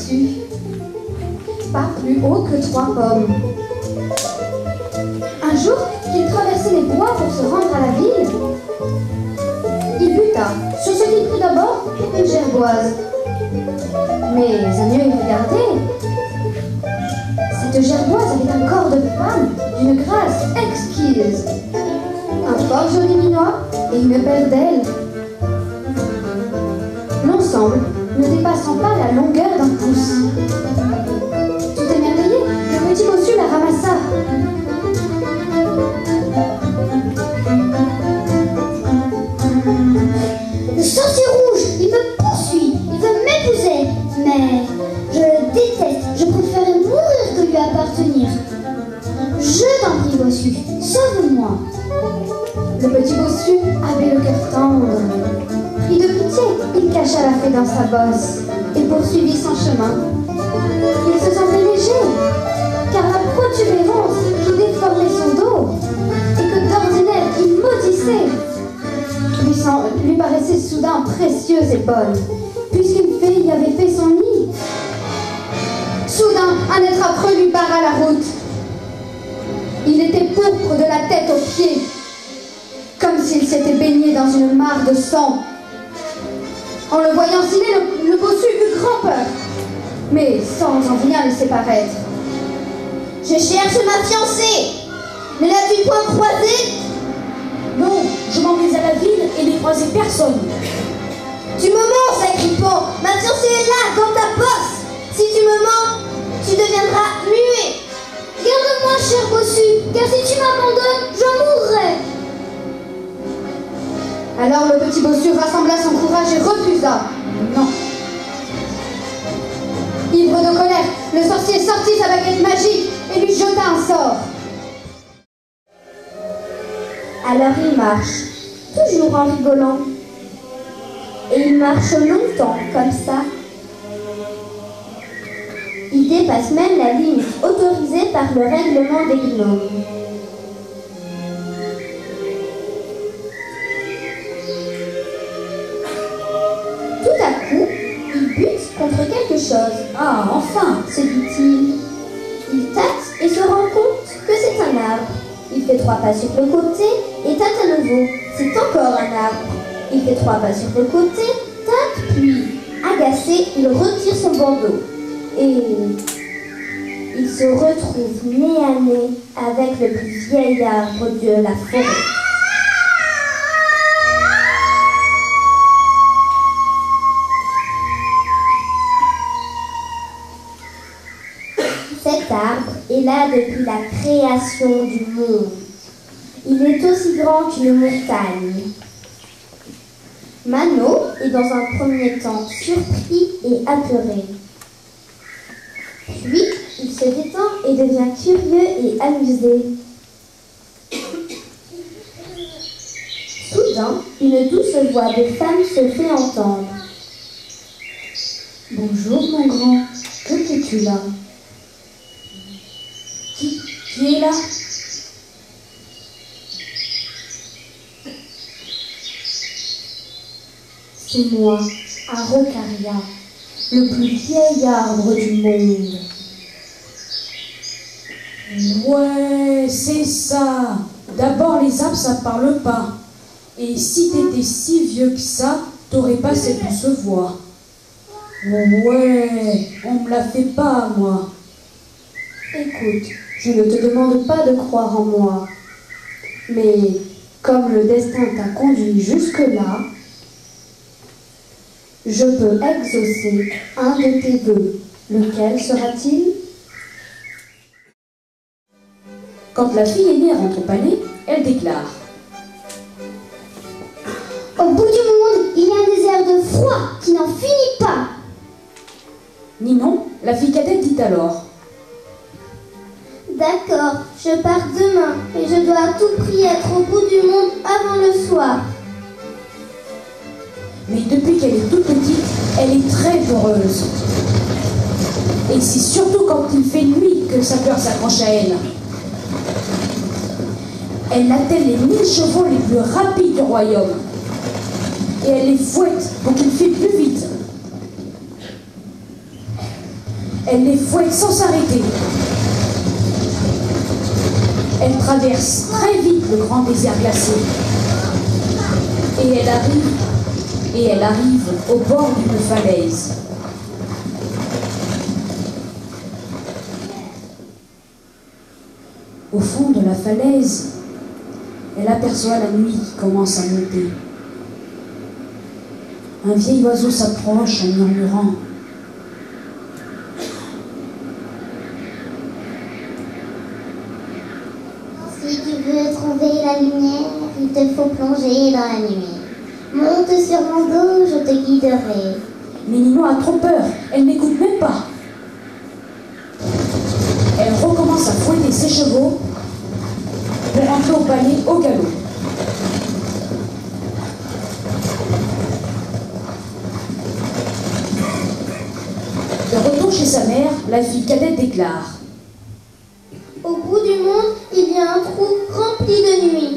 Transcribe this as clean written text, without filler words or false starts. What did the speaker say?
bossu, pas plus haut que 3 pommes. Un jour qu'il traversait les bois pour se rendre à la ville, il buta sur ce qu'il crut d'abord une gerboise. Mais à mieux y regarder, cette gerboise avait un corps de femme d'une grâce exquise, un fort joli minois et une paire d'ailes. L'ensemble ne dépassant pas la longueur d'un pouce. Tout émerveillé, le petit bossu la ramassa. Le sorcier rouge, il me poursuit, il veut m'épouser, mais je le déteste, je préférerais mourir que lui appartenir. Je t'en prie, bossu, sauve-moi. Le petit bossu avait le cœur tendre. Pris de pitié, il cacha la fée dans sa bosse et poursuivit son chemin. Il se sentait léger, car la protubérance qui déformait son dos et que d'ordinaire il maudissait lui paraissait soudain précieuse et bonne, puisqu'une fée y avait fait son nid. Soudain, un être affreux lui barra la route. Il était pourpre de la tête aux pieds, comme s'il s'était baigné dans une mare de sang. En le voyant s'iller, le bossu eut grand peur, mais sans en rien laisser paraître. Je cherche ma fiancée. Ne l'as-tu point croisée? Non, je m'en vais à la ville et n'ai croisé personne. Tu me mens, sacripant. Ma fiancée est là, dans ta bosse. Si tu me mens, tu deviendras muet. Garde-moi, cher bossu, car si tu m'abandonnes, je mourrai. Alors le petit bossu rassembla son courage et refusa. Non. Ivre de colère, le sorcier sortit sa baguette magique et lui jeta un sort. Alors il marche, toujours en rigolant. Et il marche longtemps comme ça. Il dépasse même la limite autorisée par le règlement des gnomes. Tout à coup, il bute contre quelque chose. Ah, enfin, Se dit-il. Il tâte et se rend compte que c'est un arbre. Il fait 3 pas sur le côté et tâte à nouveau. C'est encore un arbre. Il fait 3 pas sur le côté, tâte, puis, agacé, il retire son bandeau. Et il se retrouve nez à nez avec le plus vieil arbre de la forêt. Cet arbre est là depuis la création du monde. Il est aussi grand qu'une montagne. Mano est dans un premier temps surpris et apeuré. Puis, il se détend et devient curieux et amusé. Soudain, une douce voix de femme se fait entendre. « Bonjour mon grand, que fais-tu là ?» qui est là? C'est moi, Araucaria, le plus vieil arbre du monde. Ouais, c'est ça. D'abord, les arbres, ça parle pas. Et si t'étais si vieux que ça, t'aurais pas cette douce voix. Ouais, on me la fait pas, moi. Écoute, je ne te demande pas de croire en moi, mais comme le destin t'a conduit jusque-là, je peux exaucer un de tes vœux. Lequel sera-t-il? Quand la fille aînée rentre au palais, elle déclare: Au bout du monde, il y a un désert de froid qui n'en finit pas. Ninon, la fille cadette, dit alors: D'accord, je pars demain et je dois à tout prix être au bout du monde avant le soir. Mais depuis qu'elle est toute petite, elle est très peureuse. Et c'est surtout quand il fait nuit que sa peur s'accroche à elle. Elle attelle les 1000 chevaux les plus rapides du royaume. Et elle les fouette pour qu'ils filent plus vite. Elle les fouette sans s'arrêter. Elle traverse très vite le grand désert glacé. Et elle arrive au bord d'une falaise. Au fond de la falaise, elle aperçoit la nuit qui commence à monter. Un vieil oiseau s'approche en murmurant. Si tu veux trouver la lumière, il te faut plonger dans la nuit. Monte sur mon dos, je te guiderai. Mais Ninon a trop peur, elle n'écoute même pas. Elle recommence à fouetter ses chevaux pour rentrer au palais au galop. De retour chez sa mère, la fille cadette déclare. Au bout du monde, il y a un trou rempli de nuit.